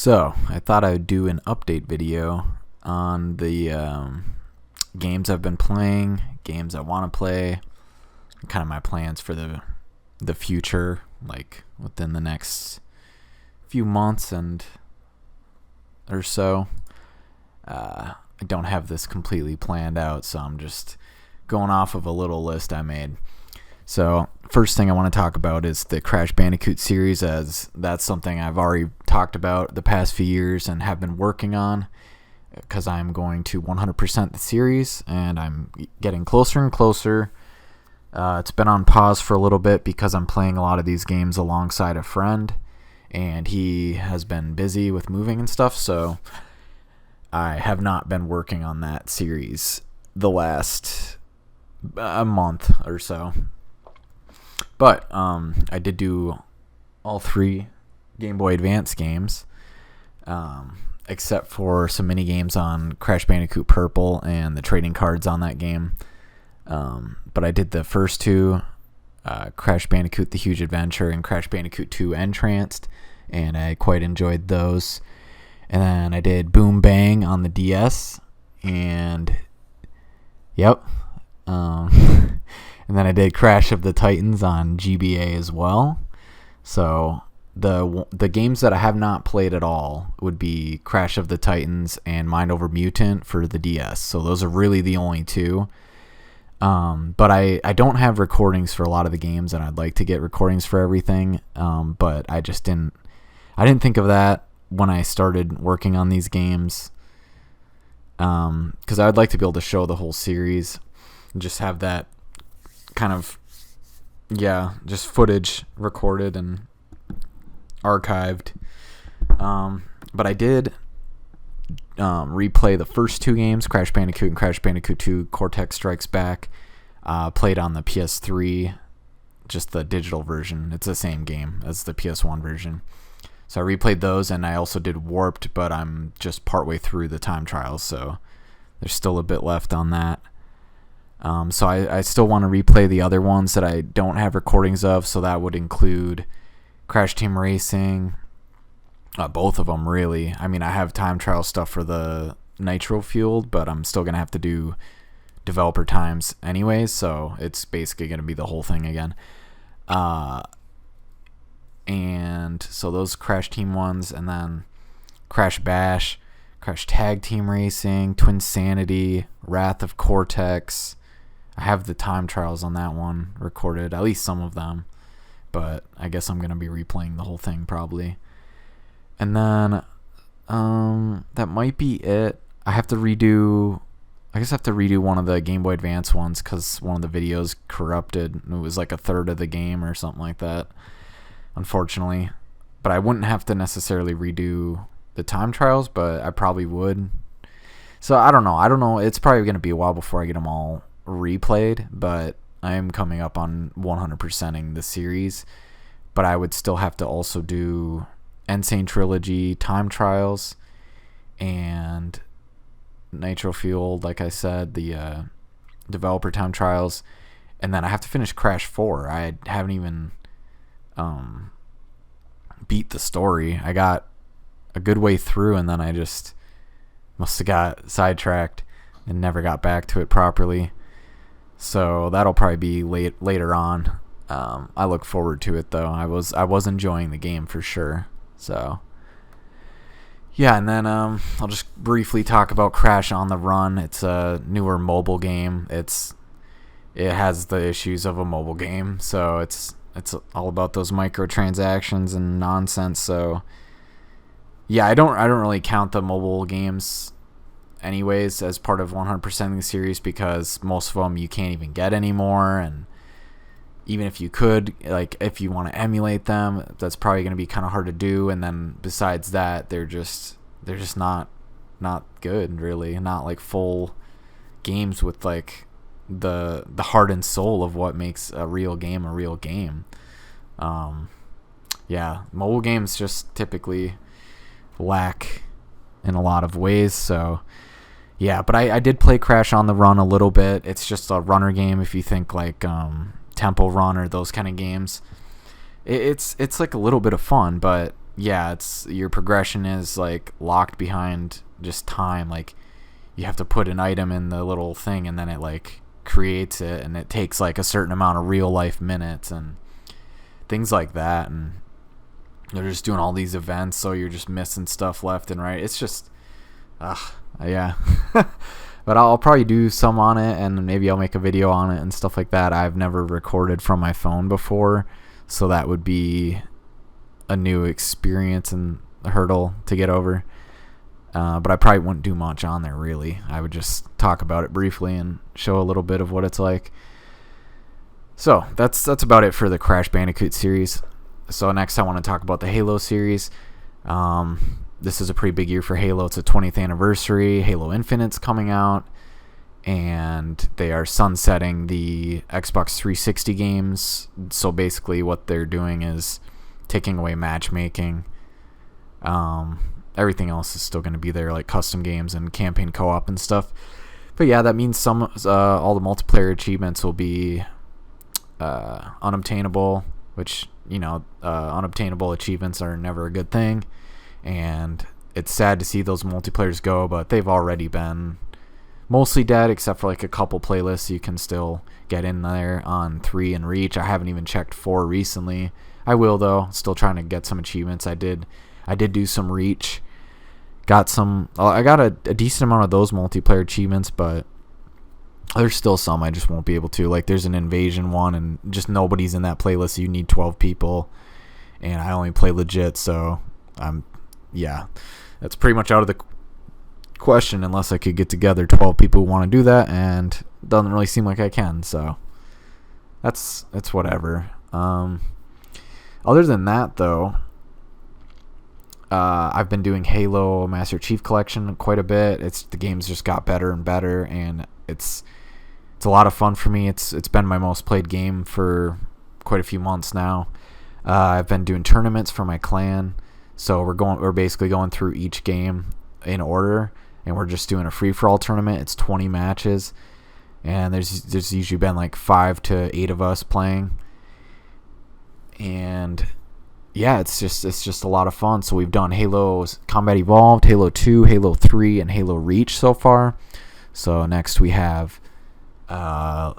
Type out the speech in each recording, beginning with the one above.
So, I thought I would do an update video on the games I've been playing, games I want to play, kind of my plans for the future, like within the next few months and or so. I don't have this completely planned out, so I'm just going off of a little list I made. So, first thing I want to talk about is the Crash Bandicoot series, as that's something I've already talked about the past few years and have been working on, because I'm going to 100% the series, and I'm getting closer and closer. It's been on pause for a little bit because I'm playing a lot of these games alongside a friend, and he has been busy with moving and stuff, so I have not been working on that series the last a month or so. But I did do all three Game Boy Advance games, except for some mini games on Crash Bandicoot Purple and the trading cards on that game. But I did the first two, Crash Bandicoot The Huge Adventure and Crash Bandicoot 2 Entranced, and I quite enjoyed those. And then I did Boom Bang on the DS, and yep. And then I did Crash of the Titans on GBA as well. So the games that I have not played at all would be Crash of the Titans and Mind Over Mutant for the DS. So those are really the only two. But I don't have recordings for a lot of the games, and I'd like to get recordings for everything. But I just didn't think of that when I started working on these games. Because I would like to be able to show the whole series and just have that kind of, just footage recorded and archived. But I did replay the first two games, Crash Bandicoot and Crash Bandicoot 2 Cortex Strikes Back. Played on the PS3, just the digital version. It's the same game as the PS1 version. So I replayed those, and I also did Warped, but I'm just partway through the time trials, so there's still a bit left on that. So I still want to replay the other ones that I don't have recordings of, so that would include Crash Team Racing, both of them really. I mean, I have time trial stuff for the Nitro Fueled, but I'm still going to have to do developer times anyways, so it's basically going to be the whole thing again. And so those Crash Team ones, and then Crash Bash, Crash Tag Team Racing, Twinsanity, Wrath of Cortex. I have the time trials on that one recorded, at least some of them, but I guess I'm going to be replaying the whole thing probably. And then that might be it. I guess I have to redo one of the Game Boy Advance ones because one of the videos corrupted. It was like a third of the game or something like that, unfortunately. But I wouldn't have to necessarily redo the time trials, but I probably would. So I don't know. It's probably going to be a while before I get them all replayed, but I am coming up on 100%ing the series. But I would still have to also do Insane Trilogy time trials and Nitro Fueled, like I said, the developer time trials, and then I have to finish Crash 4. I haven't even beat the story. I got a good way through, and then I just must have got sidetracked and never got back to it properly. So that'll probably be later on. I look forward to it though. I was enjoying the game for sure. So yeah, and then I'll just briefly talk about Crash on the Run. It's a newer mobile game. It has the issues of a mobile game, so it's all about those microtransactions and nonsense. So yeah, I don't really count the mobile games anyways as part of 100% of the series, because most of them you can't even get anymore, and even if you could, like if you want to emulate them, that's probably going to be kind of hard to do. And then besides that, they're just not good, really. Not like full games with like the heart and soul of what makes a real game a real game. Yeah, mobile games just typically lack in a lot of ways. So yeah, but I did play Crash on the Run a little bit. It's just a runner game, if you think like Temple Run or those kind of games. It's like a little bit of fun, but yeah, it's your progression is like locked behind just time. Like you have to put an item in the little thing, and then it like creates it, and it takes like a certain amount of real life minutes and things like that. And they're just doing all these events, so you're just missing stuff left and right. It's just, yeah. But I'll probably do some on it, and maybe I'll make a video on it and stuff like that. I've never recorded from my phone before, so that would be a new experience and a hurdle to get over. But I probably wouldn't do much on there, really. I would just talk about it briefly and show a little bit of what it's like. So that's about it for the Crash Bandicoot series. So next I want to talk about the Halo series. This is a pretty big year for Halo. It's a 20th anniversary. Halo Infinite's coming out, and they are sunsetting the Xbox 360 games. So basically what they're doing is taking away matchmaking. Everything else is still going to be there, like custom games and campaign co-op and stuff. But yeah, that means all the multiplayer achievements will be unobtainable, which, unobtainable achievements are never a good thing. And it's sad to see those multiplayers go, but they've already been mostly dead, except for like a couple playlists you can still get in there on 3 and Reach. I haven't even checked 4 recently. I will, though. Still trying to get some achievements. I did do some Reach. I got a decent amount of those multiplayer achievements, but there's still some I just won't be able to. Like there's an invasion one, and just nobody's in that playlist. So you need 12 people, and I only play legit, so that's pretty much out of the question unless I could get together 12 people who want to do that, and it doesn't really seem like I can. So that's whatever. Other than that, though, I've been doing Halo Master Chief Collection quite a bit. The games just got better and better, and it's a lot of fun for me. It's been my most played game for quite a few months now. I've been doing tournaments for my clan, so we're basically going through each game in order, and we're just doing a free for all tournament. It's 20 matches, and there's usually been like 5 to 8 of us playing, and yeah, it's just a lot of fun. So we've done Halo Combat Evolved, Halo 2, Halo 3, and Halo Reach so far. So next we have Halo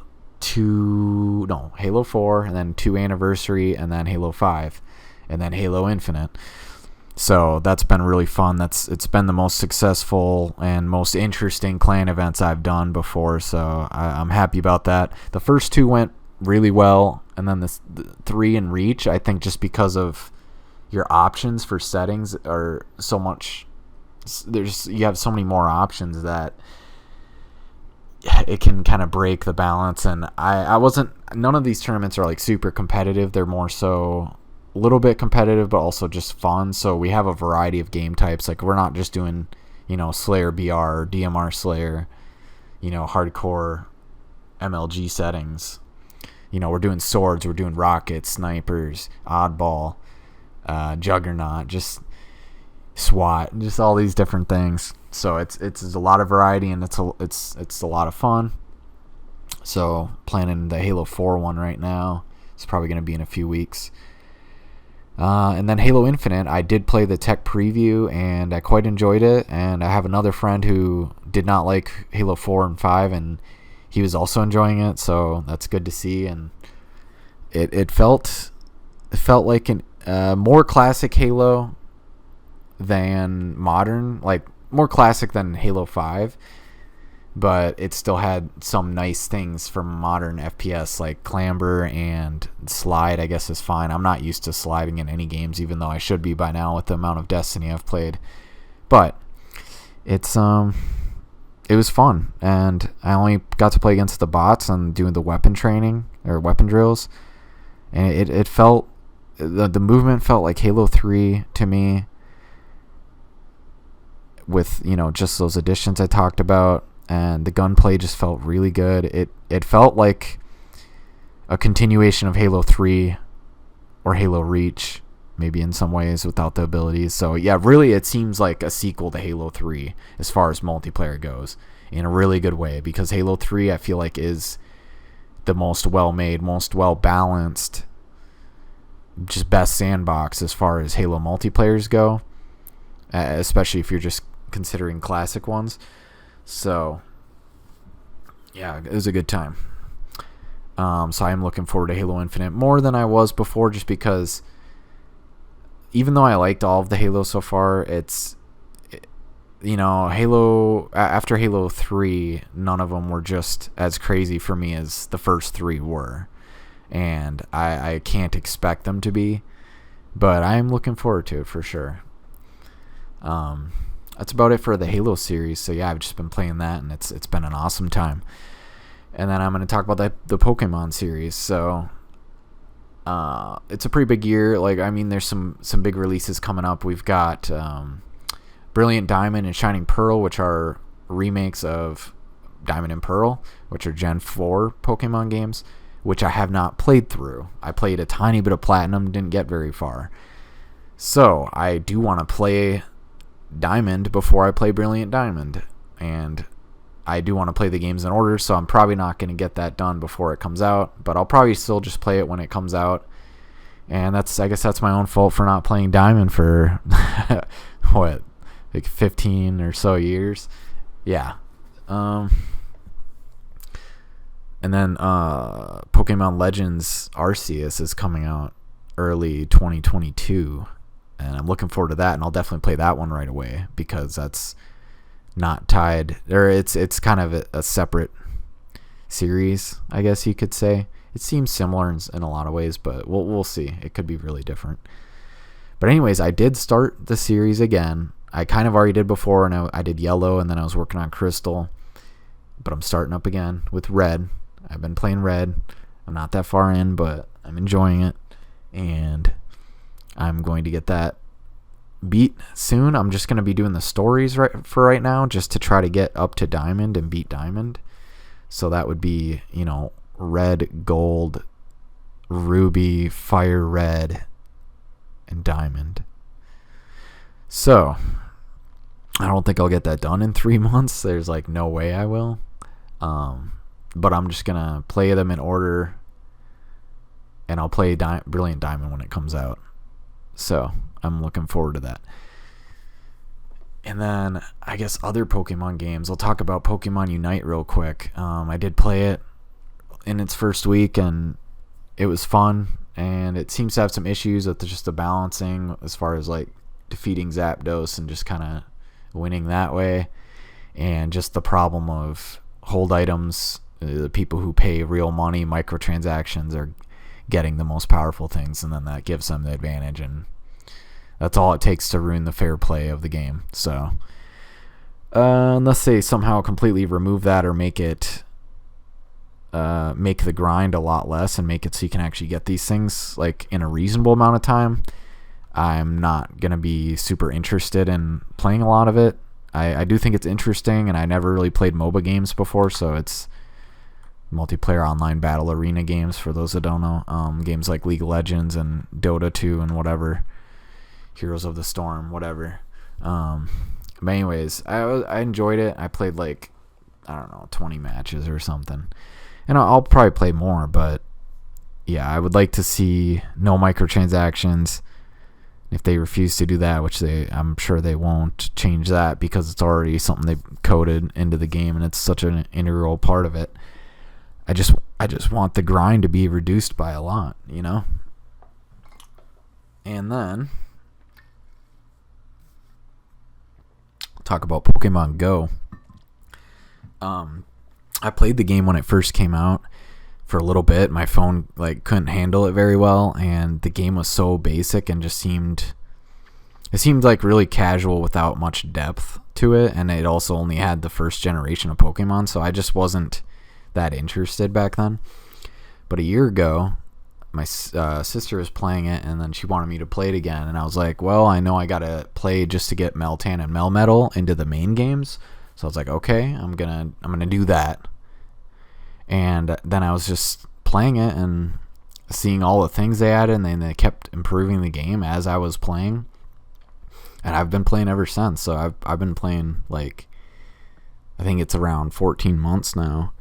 4, and then 2 Anniversary, and then Halo 5, and then Halo Infinite. So that's been really fun. It's been the most successful and most interesting clan events I've done before, so I'm happy about that. The first 2 went really well, and then the 3 and Reach, I think just because of your options for settings are so much, you have so many more options that it can kind of break the balance. And none of these tournaments are like super competitive. They're more so a little bit competitive, but also just fun. So we have a variety of game types. Like we're not just doing, Slayer BR or DMR Slayer, hardcore MLG settings. We're doing swords, we're doing rockets, snipers, oddball, juggernaut, just SWAT, just all these different things. So it's a lot of variety, and it's a lot of fun. So planning the Halo 4 one right now. It's probably going to be in a few weeks. And then Halo Infinite, I did play the tech preview, and I quite enjoyed it. And I have another friend who did not like Halo 4 and 5, and he was also enjoying it, so that's good to see. And it felt like a more classic Halo than modern, like more classic than Halo 5, but it still had some nice things from modern FPS, like clamber and slide, I guess, is fine. I'm not used to sliding in any games, even though I should be by now with the amount of Destiny I've played. But it was fun, and I only got to play against the bots and doing the weapon training or weapon drills, and it felt, the movement felt like Halo 3 to me, with just those additions I talked about, and the gunplay just felt really good. It felt like a continuation of Halo 3 or Halo Reach, maybe in some ways without the abilities. So yeah, really it seems like a sequel to Halo 3 as far as multiplayer goes, in a really good way, because Halo 3 I feel like is the most well-made, most well-balanced just best sandbox as far as Halo multiplayers go, especially if you're just considering classic ones. So yeah, it was a good time. So I am looking forward to Halo Infinite more than I was before, just because even though I liked all of the Halo so far, Halo, after Halo 3, none of them were just as crazy for me as the first 3 were. And I can't expect them to be, but I am looking forward to it for sure. That's about it for the Halo series. So yeah, I've just been playing that, and it's been an awesome time. And then I'm going to talk about the Pokemon series. So it's a pretty big year. There's some big releases coming up. We've got Brilliant Diamond and Shining Pearl, which are remakes of Diamond and Pearl, which are Gen 4 Pokemon games, which I have not played through. I played a tiny bit of Platinum, didn't get very far. So I do want to play Diamond before I play Brilliant Diamond. And I do want to play the games in order, so I'm probably not going to get that done before it comes out. But I'll probably still just play it when it comes out. And I guess that's my own fault for not playing Diamond for, 15 or so years. Yeah. And then Pokemon Legends Arceus is coming out early 2022, and I'm looking forward to that, and I'll definitely play that one right away, because that's not tied, or it's kind of a separate series, I guess you could say. It seems similar in a lot of ways, but we'll see. It could be really different. But anyways, I did start the series again. I kind of already did before, and I did Yellow, and then I was working on Crystal, but I'm starting up again with Red. I've been playing Red. I'm not that far in, but I'm enjoying it, and I'm going to get that beat soon. I'm just going to be doing the stories right now, just to try to get up to Diamond and beat Diamond. So that would be, Red, Gold, Ruby, Fire Red, and Diamond. So I don't think I'll get that done in 3 months. There's no way I will. But I'm just going to play them in order, and I'll play Brilliant Diamond when it comes out. So I'm looking forward to that. And then I guess other Pokemon games. I'll talk about Pokemon Unite real quick. I did play it in its first week, and it was fun. And it seems to have some issues with just the balancing as far as defeating Zapdos and just kind of winning that way. And just the problem of hold items. The people who pay real money, microtransactions, are getting the most powerful things, and then that gives them the advantage, and that's all it takes to ruin the fair play of the game. So unless they somehow completely remove that, or make the grind a lot less, and make it so you can actually get these things in a reasonable amount of time, I'm not gonna be super interested in playing a lot of it. I do think it's interesting, and I never really played MOBA games before, so it's multiplayer online battle arena games, for those that don't know. Games like League of Legends and Dota 2 and whatever, Heroes of the Storm, whatever. But anyways, I enjoyed it. I played 20 matches or something, and I'll probably play more. But yeah, I would like to see no microtransactions. If they refuse to do that, which I'm sure they won't change that, because it's already something they've coded into the game, and it's such an integral part of it. I just want the grind to be reduced by a lot, And then talk about Pokemon Go. I played the game when it first came out for a little bit. My phone couldn't handle it very well, and the game was so basic and just seemed really casual without much depth to it, and it also only had the first generation of Pokemon, so I just wasn't that interested back then. But a year ago, my sister was playing it, and then she wanted me to play it again, and I was like, well, I know I gotta play just to get Meltan and Melmetal into the main games, so I was like, okay, I'm gonna do that. And then I was just playing it and seeing all the things they added, and then they kept improving the game as I was playing, and I've been playing ever since. So I've been playing I think it's around 14 months now.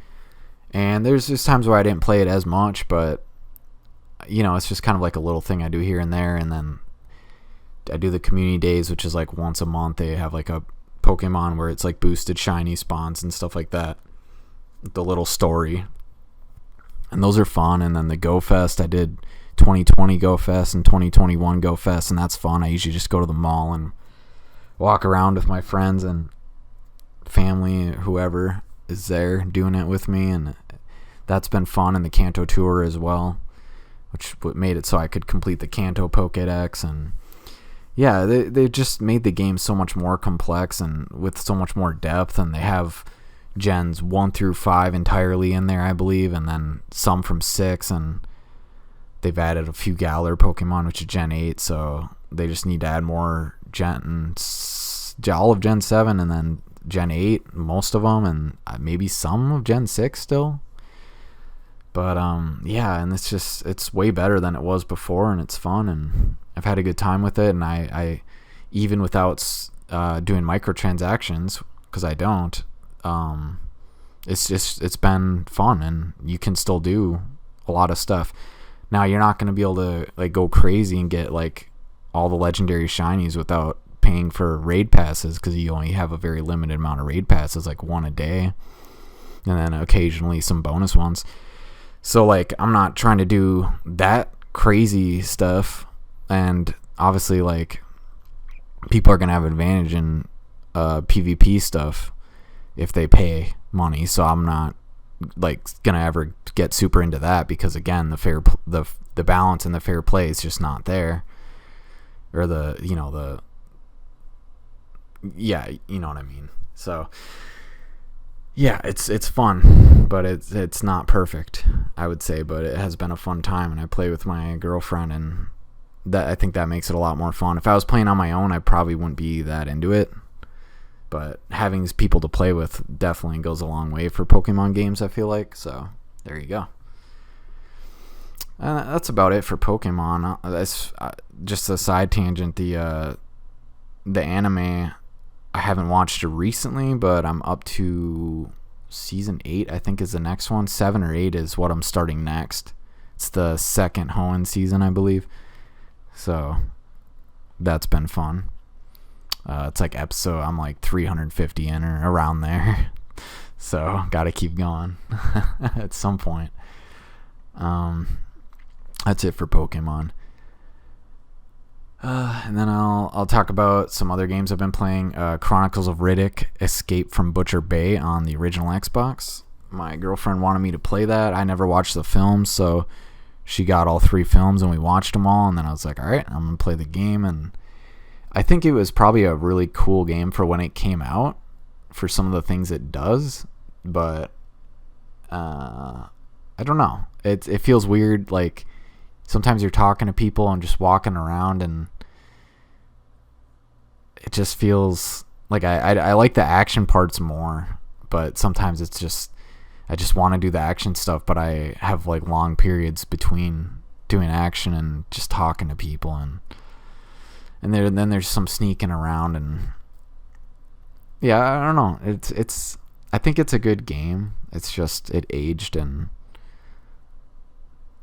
And there's just times where I didn't play it as much, but it's just kind of like a little thing I do here and there. And then I do the community days, which is like once a month. They have like a Pokemon where it's like boosted shiny spawns and stuff like that. The little story. And those are fun. And then the Go Fest, I did 2020 Go Fest and 2021 Go Fest, and that's fun. I usually just go to the mall and walk around with my friends and family, whoever is there doing it with me, and that's been fun. And the Kanto tour as well, which made it so I could complete the Kanto Pokédex. And yeah, they just made the game so much more complex and with so much more depth, and they have gens 1 through 5 entirely in there, I believe, and then some from 6, and they've added a few Galar Pokemon, which is Gen 8, so they just need to add more all of Gen 7 and then Gen 8, most of them, and maybe some of Gen 6 still. But yeah, and it's way better than it was before, and it's fun, and I've had a good time with it. And I even without doing microtransactions, because I don't, it's been fun, and you can still do a lot of stuff. Now you're not going to be able to like go crazy and get like all the legendary shinies without paying for raid passes, because you only have a very limited amount of raid passes, like 1 a day, and then occasionally some bonus ones. So like I'm not trying to do that crazy stuff, and obviously like people are going to have advantage in PvP stuff if they pay money, so I'm not like gonna ever get super into that, because again the balance and the fair play is just not there, or yeah, you know what I mean. So yeah, it's fun, but it's not perfect, I would say, but it has been a fun time, and I play with my girlfriend, and that I think that makes it a lot more fun. If I was playing on my own, I probably wouldn't be that into it, but having people to play with definitely goes a long way for Pokemon games, I feel like. So there you go. That's about it for Pokemon. That's just a side tangent. The anime, I haven't watched it recently, but I'm up to season 8, I think is the next one. 7 or 8 is what I'm starting next. It's the second Hoenn season, I believe. So that's been fun. It's like episode, I'm like 350 in or around there. So gotta keep going at some point. That's it for Pokemon. And then I'll talk about some other games I've been playing. Chronicles of Riddick: Escape from Butcher Bay on the original Xbox. My girlfriend wanted me to play that. I never watched the films, so she got all 3 films and we watched them all. And then I was like, all right, I'm gonna play the game. And I think it was probably a really cool game for when it came out, for some of the things it does. But I don't know. It feels weird. Like sometimes you're talking to people and just walking around, and it just feels like I like the action parts more, but sometimes it's just I just want to do the action stuff, but I have like long periods between doing action and just talking to people, and then there's some sneaking around, and yeah, I don't know. It's I think it's a good game. It's just it aged, and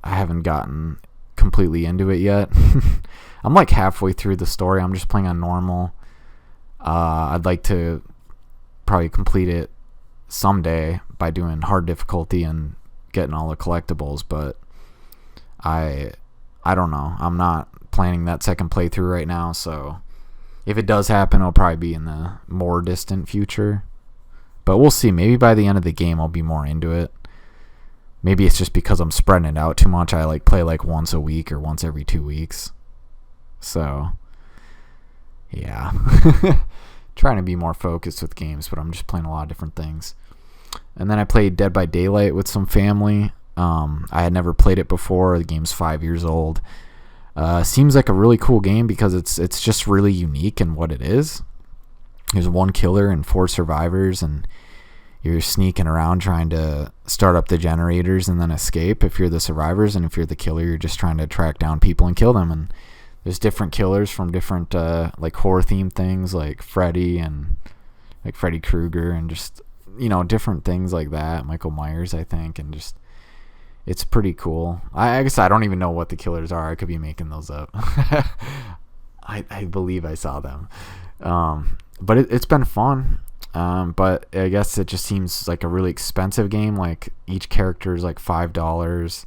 I haven't gotten completely into it yet. I'm like halfway through the story. I'm just playing on normal. I'd like to probably complete it someday by doing hard difficulty and getting all the collectibles, but I don't know. I'm not planning that second playthrough right now, so if it does happen, it'll probably be in the more distant future. But we'll see. Maybe by the end of the game, I'll be more into it. Maybe it's just because I'm spreading it out too much. I like play like once a week or once every 2 weeks. So, yeah. Trying to be more focused with games, but I'm just playing a lot of different things. And then I played Dead by Daylight with some family. I had never played it before. The game's 5 years old. Seems like a really cool game because it's just really unique in what it is. There's 1 killer and 4 survivors, and you're sneaking around trying to start up the generators and then escape if you're the survivors, and if you're the killer, you're just trying to track down people and kill them. And there's different killers from different like horror themed things, like Freddy and like Freddy Krueger, and just different things like that. Michael Myers, I think, and just It's pretty cool. I guess I don't even know what the killers are. I could be making those up. I believe I saw them. But it's been fun. But I guess it just seems like a really expensive game. Like each character is like $5.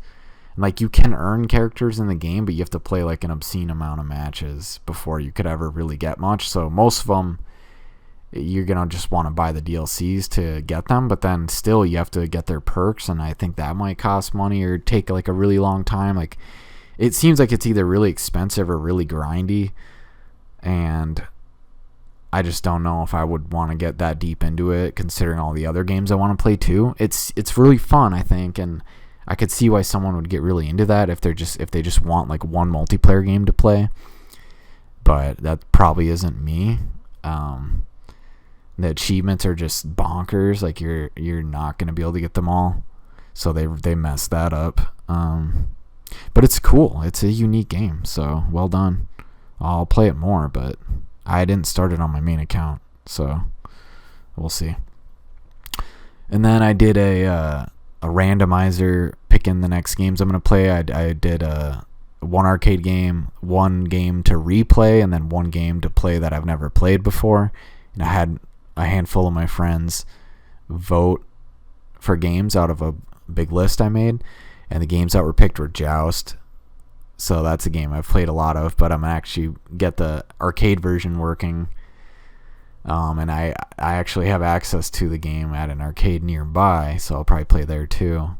And like you can earn characters in the game, but you have to play like an obscene amount of matches before you could ever really get much. So most of them, you're gonna just want to buy the DLCs to get them, but then still you have to get their perks, and I think that might cost money or take like a really long time. Like it seems like it's either really expensive or really grindy, and I just don't know if I would want to get that deep into it, considering all the other games I want to play too. It's really fun, I think, and I could see why someone would get really into that if they just want like one multiplayer game to play. But that probably isn't me. The achievements are just bonkers. Like you're not gonna be able to get them all, so they messed that up. But it's cool. It's a unique game, so well done. I'll play it more, but I didn't start it on my main account, so we'll see. And then I did a randomizer picking the next games I'm gonna play. I did one arcade game, one game to replay, and then one game to play that I've never played before. And I had a handful of my friends vote for games out of a big list I made, and the games that were picked were Joust. So that's a game I've played a lot of, but I'm gonna actually get the arcade version working. And I actually have access to the game at an arcade nearby, so I'll probably play there too.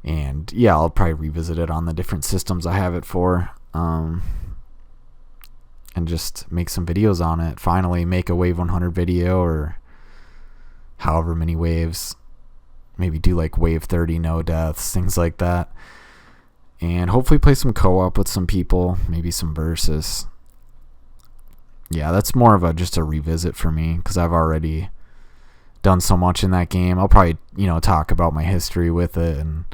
And yeah, I'll probably revisit it on the different systems I have it for. And just make some videos on it. Finally make a Wave 100 video, or however many waves. Maybe do like Wave 30 no deaths, things like that. And hopefully play some co-op with some people, maybe some versus. Yeah, that's more of just a revisit for me, because I've already done so much in that game. I'll probably, talk about my history with it and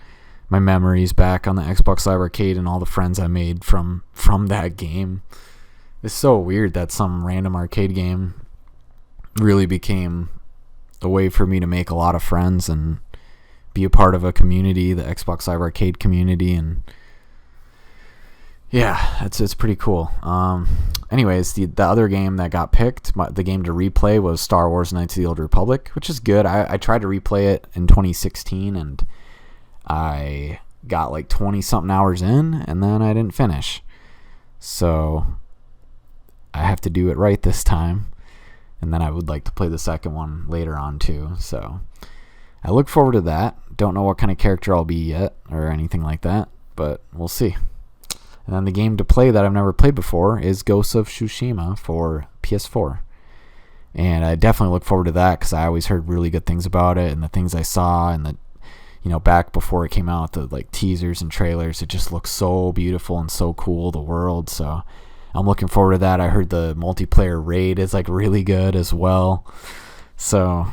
my memories back on the Xbox Live Arcade and all the friends I made from that game. It's so weird that some random arcade game really became a way for me to make a lot of friends and be a part of a community, the Xbox Live Arcade community, and yeah, it's pretty cool. Anyways, the other game that got picked, the game to replay, was Star Wars Knights of the Old Republic, which is good. I tried to replay it in 2016, and I got like 20-something hours in, and then I didn't finish. So I have to do it right this time, and then I would like to play the second one later on too. So I look forward to that. Don't know what kind of character I'll be yet or anything like that, but we'll see. And then the game to play that I've never played before is Ghost of Tsushima for PS4. And I definitely look forward to that, because I always heard really good things about it, and the things I saw and the back before it came out, the like teasers and trailers, it just looks so beautiful and so cool, the world. So I'm looking forward to that. I heard the multiplayer raid is like really good as well, so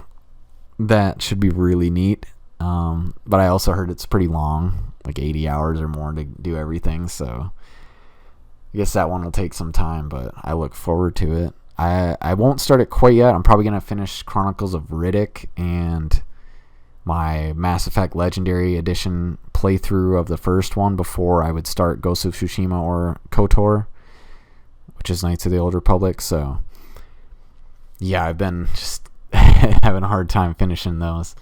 that should be really neat. But I also heard it's pretty long, like 80 hours or more to do everything, so I guess that one will take some time, but I look forward to it. I won't start it quite yet. I'm probably going to finish Chronicles of Riddick and my Mass Effect Legendary Edition playthrough of the first one before I would start Ghost of Tsushima or KOTOR, which is Knights of the Old Republic. So yeah, I've been just having a hard time finishing those.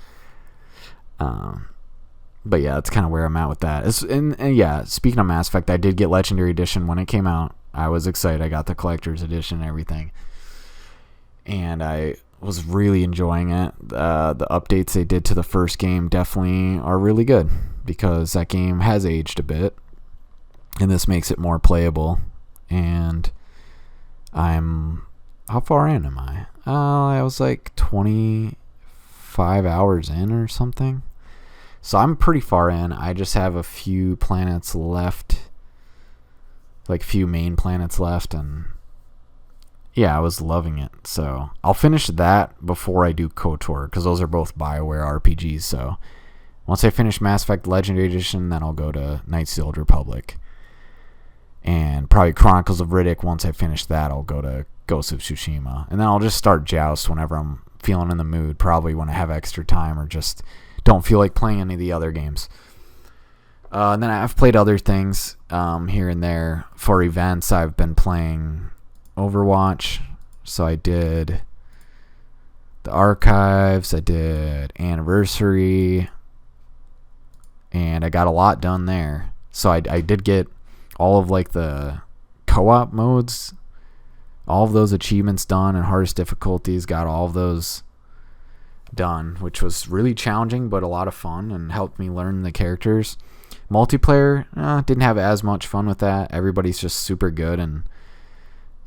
But yeah, that's kind of where I'm at with that. And yeah, speaking of Mass Effect, I did get Legendary Edition when it came out. I was excited. I got the Collector's Edition and everything, and I was really enjoying it. The updates they did to the first game definitely are really good, because that game has aged a bit, and this makes it more playable. And how far in am I? I was like 25 hours in or something. So I'm pretty far in. I just have a few planets left, like a few main planets left, and yeah, I was loving it. So I'll finish that before I do KOTOR, because those are both BioWare RPGs. So once I finish Mass Effect Legendary Edition, then I'll go to Knights of the Old Republic. And probably Chronicles of Riddick, once I finish that, I'll go to Ghost of Tsushima. And then I'll just start Joust whenever I'm feeling in the mood, probably when I have extra time or just don't feel like playing any of the other games. And then I've played other things here and there. For events, I've been playing Overwatch. So I did the Archives, I did Anniversary, and I got a lot done there. So I did get all of like the co-op modes, all of those achievements done, and hardest difficulties, got all of those done, which was really challenging but a lot of fun and helped me learn the characters. Multiplayer, didn't have as much fun with that. Everybody's just super good, and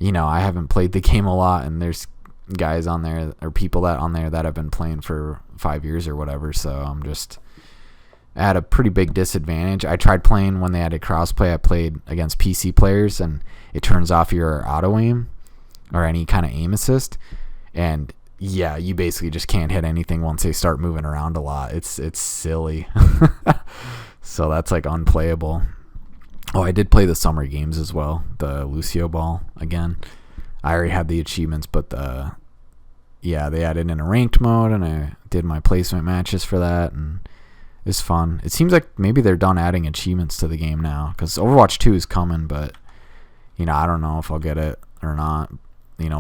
I haven't played the game a lot, and there's guys on there or people that on there that have been playing for 5 years or whatever, so I'm just at a pretty big disadvantage. I tried playing when they had a crossplay. I played against PC players, and it turns off your auto aim or any kind of aim assist, and yeah, you basically just can't hit anything once they start moving around a lot. It's silly. So that's like unplayable. Oh, I did play the summer games as well, the Lucio Ball again. I already had the achievements, but they added in a ranked mode, and I did my placement matches for that, and it's fun. It seems like maybe they're done adding achievements to the game now, because Overwatch 2 is coming, but I don't know if I'll get it or not.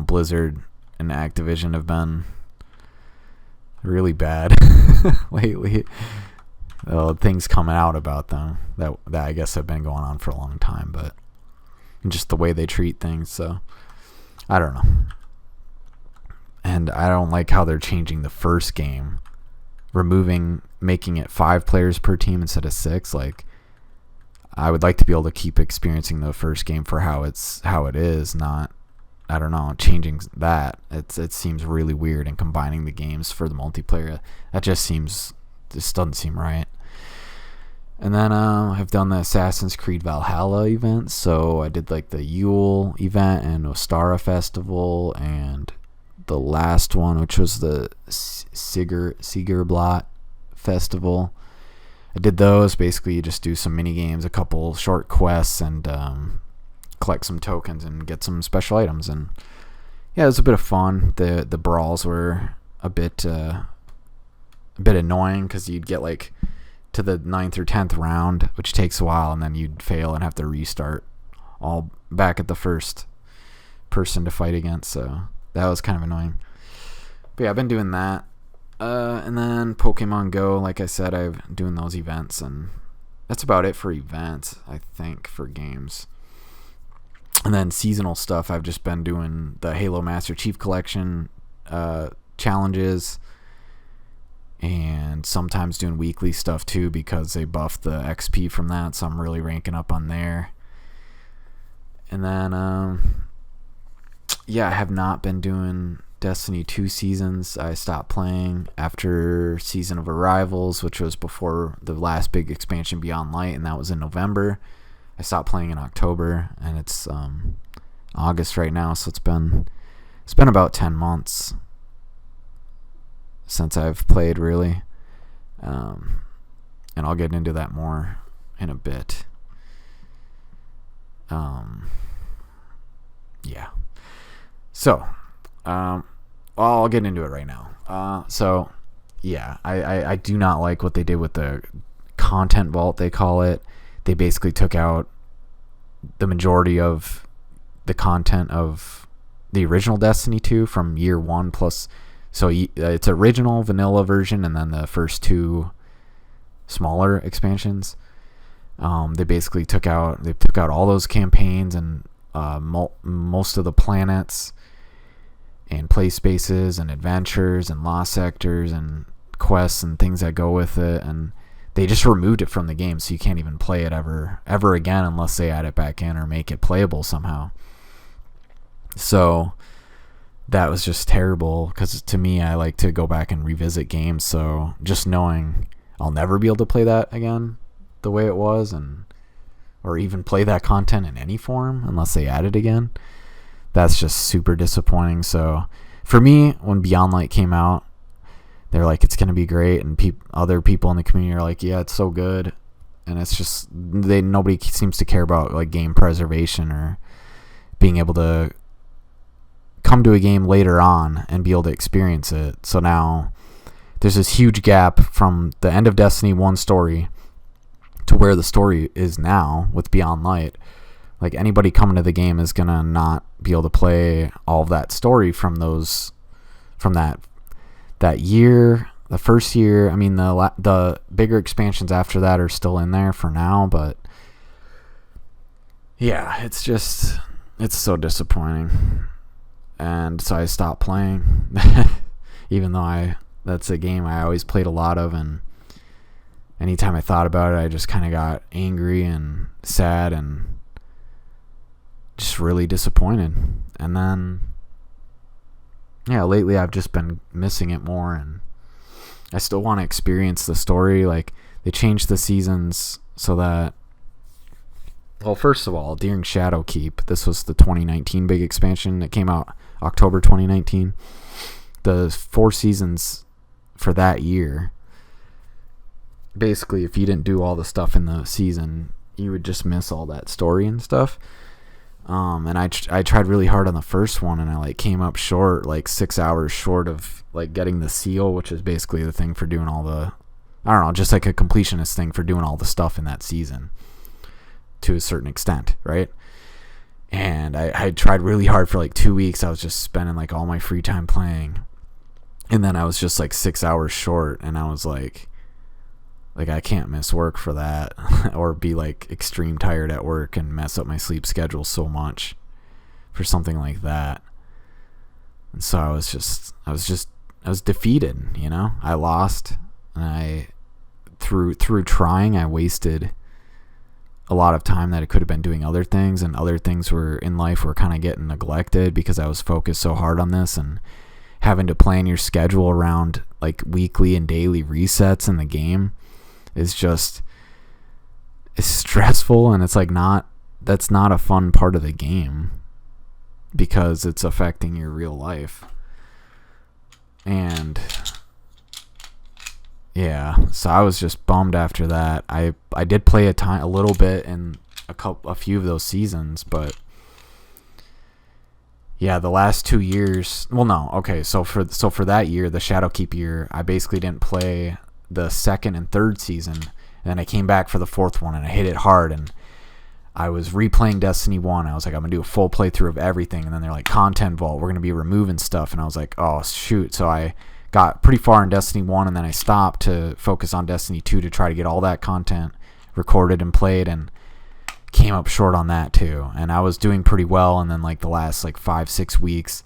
Blizzard and Activision have been really bad lately. Things coming out about them that I guess have been going on for a long time, but just the way they treat things, so I don't know. And I don't like how they're changing the first game, making it 5 players per team instead of 6. Like, I would like to be able to keep experiencing the first game for how it is, not, I don't know, changing that. It seems really weird, and combining the games for the multiplayer, that just doesn't seem right. And then I've done the Assassin's Creed Valhalla event. So I did like the Yule event and Ostara Festival, and the last one, which was the Siegerblatt Festival. I did those. Basically, you just do some mini games, a couple short quests, and collect some tokens and get some special items. And yeah, it was a bit of fun. The brawls were a bit annoying, because you'd get like to the 9th or 10th round, which takes a while, and then you'd fail and have to restart all back at the first person to fight against, so that was kind of annoying. But yeah, I've been doing that. And then Pokemon Go, like I said, I'm doing those events, and that's about it for events, I think, for games. And then seasonal stuff, I've just been doing the Halo Master Chief Collection challenges, and sometimes doing weekly stuff too, because they buffed the XP from that, so I'm really ranking up on there. And then I have not been doing Destiny 2 seasons. I stopped playing after Season of Arrivals, which was before the last big expansion, Beyond Light, and that was in November. I stopped playing in October, and it's August right now, so it's been about 10 months since I've played, really. And I'll get into that more in a bit. Yeah. So, I'll get into it right now. So, yeah, I do not like what they did with the content vault, they call it. They basically took out the majority of the content of the original Destiny 2 from year 1 plus. So it's original vanilla version, and then the first 2 smaller expansions. They basically took out all those campaigns and most of the planets and play spaces and adventures and lost sectors and quests and things that go with it, and they just removed it from the game, so you can't even play it ever again unless they add it back in or make it playable somehow. So that was just terrible, because to me, I like to go back and revisit games, so just knowing I'll never be able to play that again the way it was, or even play that content in any form unless they add it again, that's just super disappointing. So for me, when Beyond Light came out, they're like, it's going to be great, and other people in the community are like, yeah, it's so good, and it's just nobody seems to care about like game preservation or being able to come to a game later on and be able to experience it. So now there's this huge gap from the end of Destiny 1 story to where the story is now with Beyond Light. Like, anybody coming to the game is gonna not be able to play all of that story from that year, the first year. I mean, the bigger expansions after that are still in there for now, but yeah, it's so disappointing. And so I stopped playing, even though that's a game I always played a lot of, and anytime I thought about it, I just kind of got angry and sad and just really disappointed. And then, yeah, lately I've just been missing it more, and I still want to experience the story. Like, they changed the seasons so that, well, first of all, during Shadowkeep, this was the 2019 big expansion that came out October 2019. The 4 seasons for that year, basically, if you didn't do all the stuff in the season, you would just miss all that story and stuff. And I tried really hard on the first one, and I like came up short, like 6 hours short of like getting the seal, which is basically the thing for doing all the, I don't know, just like a completionist thing for doing all the stuff in that season to a certain extent, right? And I tried really hard for like 2 weeks. I was just spending like all my free time playing, and then I was just like 6 hours short, and I was like I can't miss work for that or be like extreme tired at work and mess up my sleep schedule so much for something like that. And so I was defeated, you know. I lost, and through trying, I wasted a lot of time that I could have been doing other things, and other things were in life were kind of getting neglected because I was focused so hard on this, and having to plan your schedule around like weekly and daily resets in the game is stressful, and it's like that's not a fun part of the game because it's affecting your real life. And yeah, so I was just bummed after that. I did play a little bit in a few of those seasons, but yeah, the last 2 years. Well, no, okay. So for that year, the Shadowkeep year, I basically didn't play the second and third season, and then I came back for the fourth one, and I hit it hard, and I was replaying Destiny 1. I was like, I'm gonna do a full playthrough of everything, and then they're like, content vault, we're gonna be removing stuff, and I was like, oh shoot. So I got pretty far in Destiny 1, and then I stopped to focus on Destiny 2 to try to get all that content recorded and played, and came up short on that too. And I was doing pretty well, and then like the last like 5-6 weeks,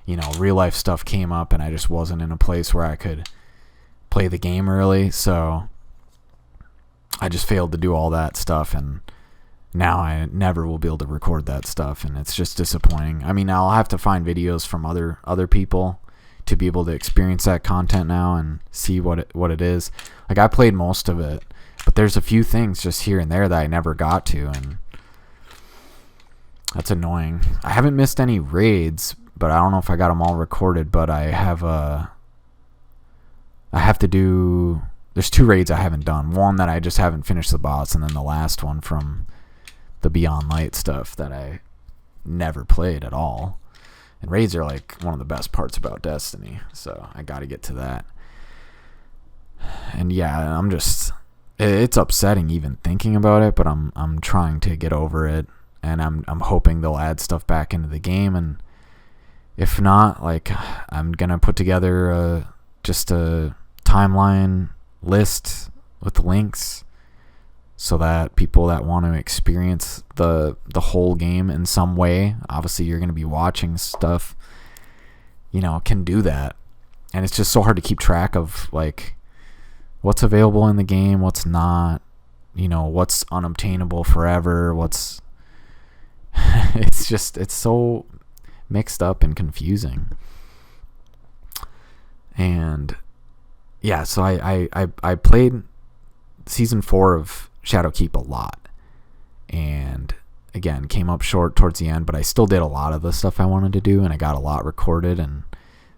you know, real life stuff came up, and I just wasn't in a place where I could play the game early, so I just failed to do all that stuff, and now I never will be able to record that stuff, and it's just disappointing. I mean, I'll have to find videos from other people to be able to experience that content now and see what it is. Like, I played most of it, but there's a few things just here and there that I never got to, and that's annoying. I haven't missed any raids, but I don't know if I got them all recorded, but I have to do, there's 2 raids I haven't done. One that I just haven't finished the boss, and then the last one from the Beyond Light stuff that I never played at all. And raids are like one of the best parts about Destiny, so I got to get to that. And yeah, it's upsetting even thinking about it, but I'm trying to get over it, and I'm hoping they'll add stuff back into the game, and if not, like, I'm gonna put together just a timeline list with links so that people that want to experience the whole game in some way, obviously you're going to be watching stuff, you know, can do that. And it's just so hard to keep track of like what's available in the game, what's not, you know, what's unobtainable forever, what's it's so mixed up and confusing. And yeah, so I played season 4 of Shadowkeep a lot, and again came up short towards the end, but I still did a lot of the stuff I wanted to do, and I got a lot recorded, and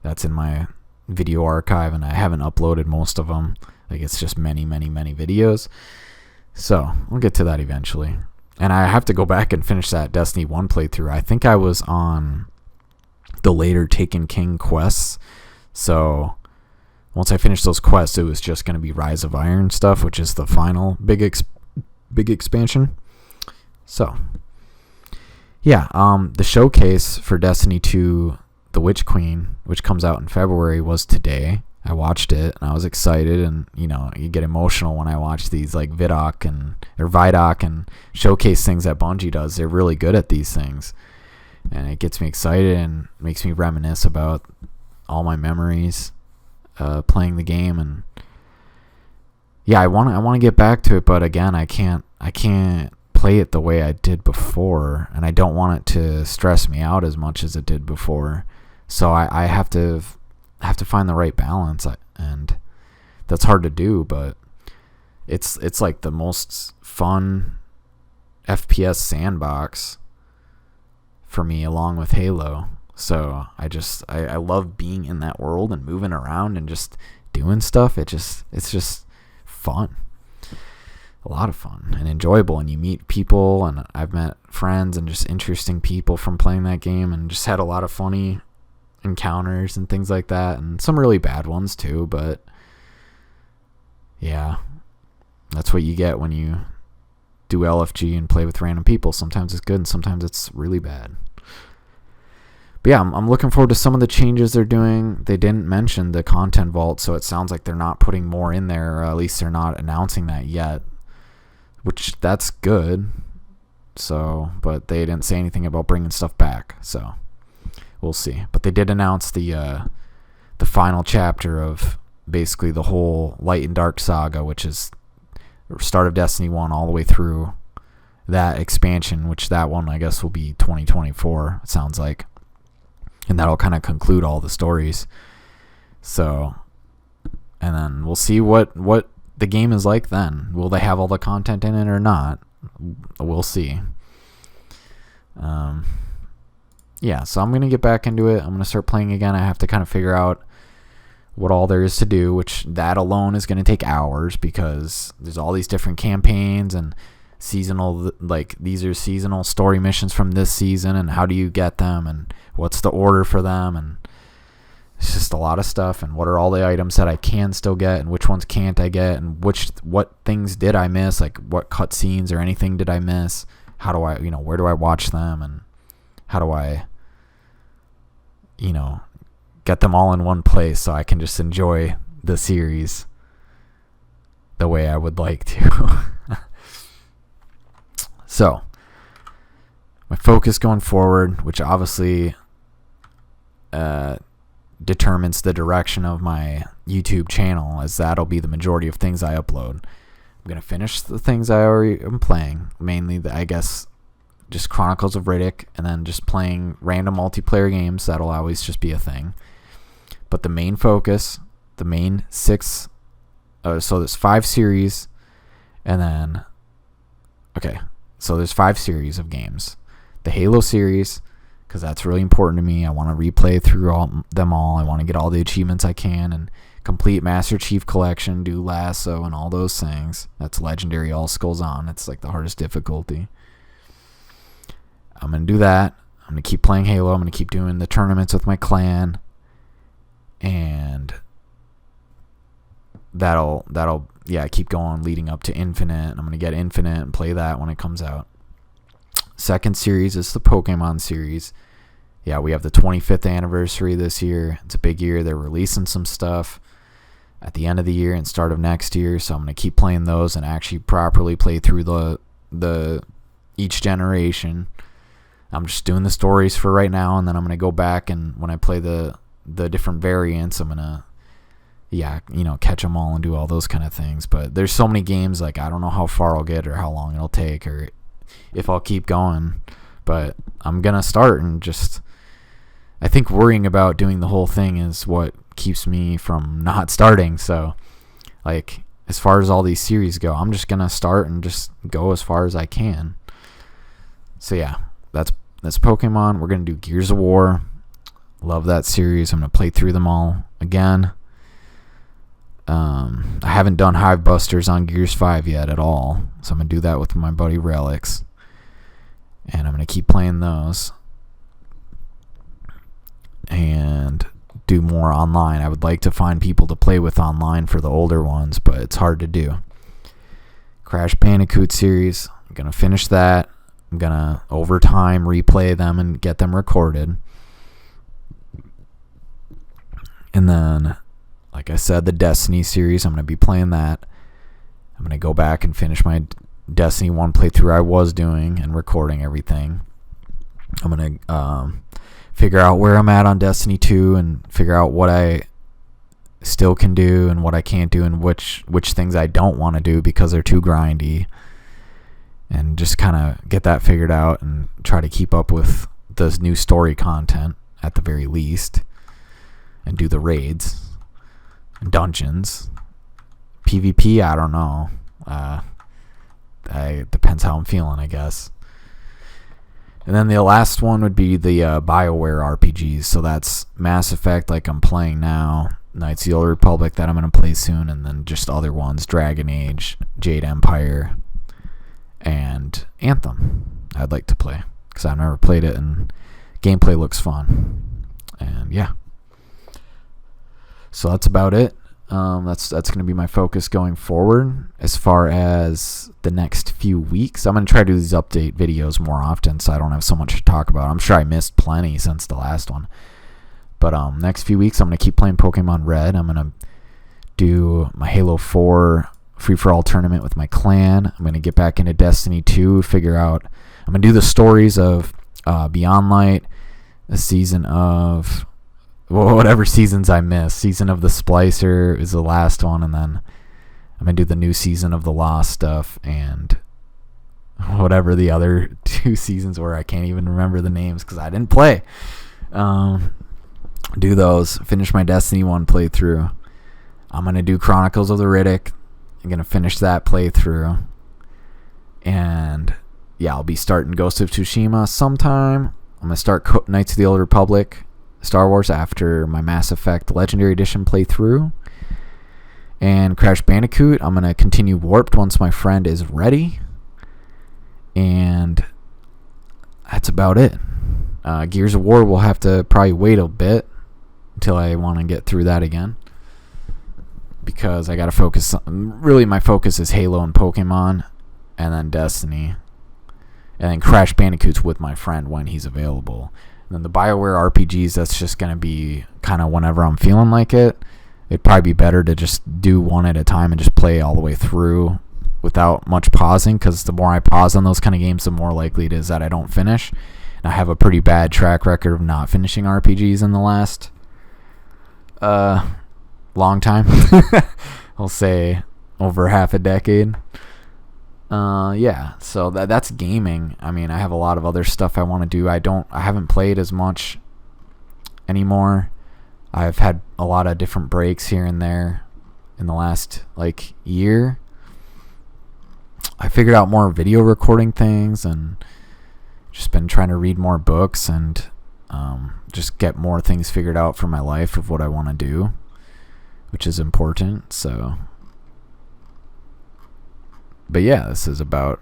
that's in my video archive, and I haven't uploaded most of them. Like, it's just many videos, so we'll get to that eventually. And I have to go back and finish that Destiny 1 playthrough. I think I was on the later Taken King quests, so once I finished those quests, it was just going to be Rise of Iron stuff, which is the final big big expansion. So, yeah, the showcase for Destiny 2, The Witch Queen, which comes out in February, was today. I watched it and I was excited, and you get emotional when I watch these like Vidoc and showcase things that Bungie does. They're really good at these things, and it gets me excited and makes me reminisce about all my memories playing the game. And yeah, I want to get back to it, but again, I can't play it the way I did before, and I don't want it to stress me out as much as it did before. So I have to find the right balance, and that's hard to do, but it's like the most fun FPS sandbox for me, along with Halo. So I love being in that world and moving around and just doing stuff. It's just fun, a lot of fun and enjoyable, and you meet people, and I've met friends and just interesting people from playing that game, and just had a lot of funny encounters and things like that, and some really bad ones too, but yeah, that's what you get when you do LFG and play with random people. Sometimes it's good and sometimes it's really bad. But yeah, I'm looking forward to some of the changes they're doing. They didn't mention the content vault, so it sounds like they're not putting more in there, or at least they're not announcing that yet, which that's good. So, but they didn't say anything about bringing stuff back, so we'll see. But they did announce the final chapter of basically the whole Light and Dark saga, which is start of Destiny 1 all the way through that expansion, which that one I guess will be 2024, it sounds like. And that'll kind of conclude all the stories. So, and then we'll see what the game is like then. Will they have all the content in it or not? We'll see. Yeah, so I'm going to get back into it. I'm going to start playing again. I have to kind of figure out what all there is to do, which that alone is going to take hours, because there's all these different campaigns and seasonal, like these are seasonal story missions from this season, and how do you get them, and what's the order for them, and it's just a lot of stuff. And what are all the items that I can still get, and which ones can't I get, and what things did I miss, like what cutscenes or anything did I miss, how do I, where do I watch them, and how do I get them all in one place so I can just enjoy the series the way I would like to. So, my focus going forward, which obviously determines the direction of my YouTube channel, as that'll be the majority of things I upload. I'm going to finish the things I already am playing, mainly, I guess, just Chronicles of Riddick, and then just playing random multiplayer games. That'll always just be a thing. But the main focus, the main 6, so there's 5 series, and then, okay, so there's 5 series of games. The Halo series, because that's really important to me. I want to replay through them all. I want to get all the achievements I can and complete Master Chief Collection, do Lasso, and all those things. That's Legendary All Skulls On. It's like the hardest difficulty. I'm going to do that. I'm going to keep playing Halo. I'm going to keep doing the tournaments with my clan. And that'll keep going leading up to Infinite. I'm going to get Infinite and play that when it comes out. Second series is the Pokemon series. Yeah, we have the 25th anniversary this year. It's a big year. They're releasing some stuff at the end of the year and start of next year. So I'm going to keep playing those and actually properly play through the each generation. I'm just doing the stories for right now, and then I'm going to go back, and when I play the different variants, I'm going to catch them all and do all those kind of things. But there's so many games, like I don't know how far I'll get or how long it'll take or if I'll keep going. But I'm going to start, and just I think worrying about doing the whole thing is what keeps me from not starting. So like as far as all these series go, I'm just going to start and just go as far as I can. So yeah, that's Pokemon. We're going to do Gears of War. Love that series. I'm going to play through them all again. I haven't done Hive Busters on Gears 5 yet at all, so I'm going to do that with my buddy Relics. And I'm going to keep playing those. And do more online. I would like to find people to play with online for the older ones, but it's hard to do. Crash Bandicoot series. I'm going to finish that. I'm going to, over time, replay them and get them recorded. And then, like I said, the Destiny series, I'm going to be playing that. I'm going to go back and finish my Destiny 1 playthrough I was doing and recording everything. I'm going to figure out where I'm at on Destiny 2 and figure out what I still can do and what I can't do and which things I don't want to do because they're too grindy. And just kind of get that figured out and try to keep up with the new story content at the very least. And do the raids and dungeons. PvP, I don't know. It depends how I'm feeling, I guess. And then the last one would be the BioWare RPGs. So that's Mass Effect, like I'm playing now. Knights of the Old Republic, that I'm going to play soon. And then just other ones. Dragon Age, Jade Empire, and Anthem. I'd like to play. Because I've never played it, and gameplay looks fun. And yeah. So that's about it. That's going to be my focus going forward. As far as the next few weeks, I'm going to try to do these update videos more often so I don't have so much to talk about. I'm sure I missed plenty since the last one. But next few weeks, I'm going to keep playing Pokemon Red. I'm going to do my Halo 4 free-for-all tournament with my clan. I'm going to get back into Destiny 2, figure out... I'm going to do the stories of Beyond Light, a season of... whatever seasons I miss. Season of the Splicer is the last one, and then I'm going to do the new season of the Lost stuff, and whatever the other 2 seasons were. I can't even remember the names because I didn't play. Do those. Finish my Destiny 1 playthrough. I'm going to do Chronicles of the Riddick. I'm going to finish that playthrough. And yeah, I'll be starting Ghost of Tsushima sometime. I'm going to start Knights of the Old Republic, Star Wars, after my Mass Effect Legendary Edition playthrough. And Crash Bandicoot, I'm going to continue Warped once my friend is ready. And that's about it. Gears of War will have to probably wait a bit until I want to get through that again. Because I got to focus on... Really, my focus is Halo and Pokemon. And then Destiny. And then Crash Bandicoot's with my friend when he's available. And then the BioWare RPGs, that's just going to be kind of whenever I'm feeling like it. It'd probably be better to just do one at a time and just play all the way through without much pausing, because the more I pause on those kind of games, the more likely it is that I don't finish. And I have a pretty bad track record of not finishing RPGs in the last long time. I'll say over half a decade. Yeah, so that's gaming. I mean, I have a lot of other stuff I want to do. I haven't played as much anymore. I've had a lot of different breaks here and there in the last year. I figured out more video recording things and just been trying to read more books and just get more things figured out for my life of what I want to do, which is important. So, but yeah, this is about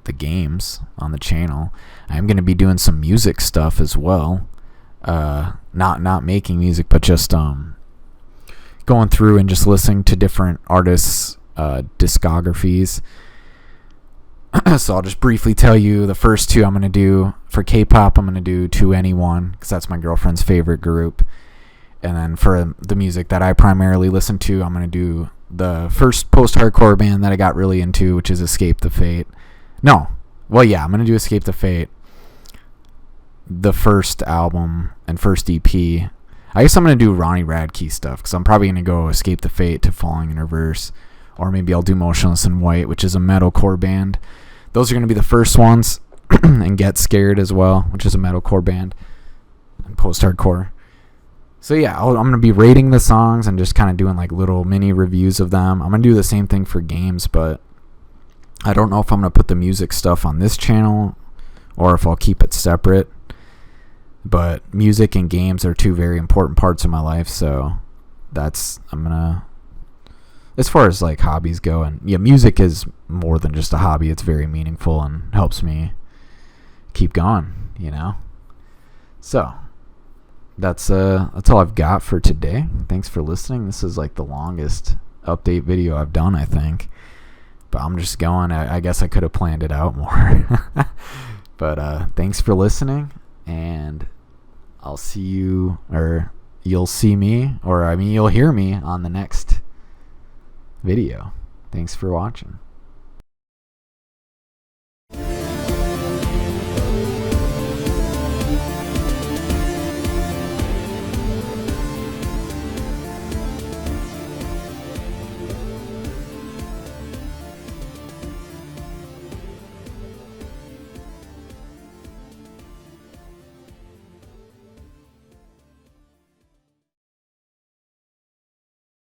the games on the channel. I'm going to be doing some music stuff as well. Not making music, but just going through and just listening to different artists' discographies. So I'll just briefly tell you the first 2 I'm going to do. For K-pop, I'm going to do To Anyone, because that's my girlfriend's favorite group. And then for the music that I primarily listen to, I'm going to do the first post-hardcore band that I got really into, which is Escape the Fate. No. Well, yeah, I'm going to do Escape the Fate, the first album and first EP. I guess I'm going to do Ronnie Radke stuff, because I'm probably going to go Escape the Fate to Falling in Reverse. Or maybe I'll do Motionless in White, which is a metalcore band. Those are going to be the first ones. And Get Scared as well, which is a metalcore band. And post-hardcore. So yeah, I'm going to be rating the songs and just kind of doing little mini reviews of them. I'm going to do the same thing for games, but I don't know if I'm going to put the music stuff on this channel or if I'll keep it separate. But music and games are 2 very important parts of my life, so I'm going to... As far as hobbies go, and yeah, music is more than just a hobby. It's very meaningful and helps me keep going, So that's all I've got for today. Thanks for listening. This is the longest update video I've done, I think. But I'm just going. I guess I could have planned it out more. But thanks for listening, and I'll see you, or you'll see me, or I mean, you'll hear me on the next video. Thanks for watching.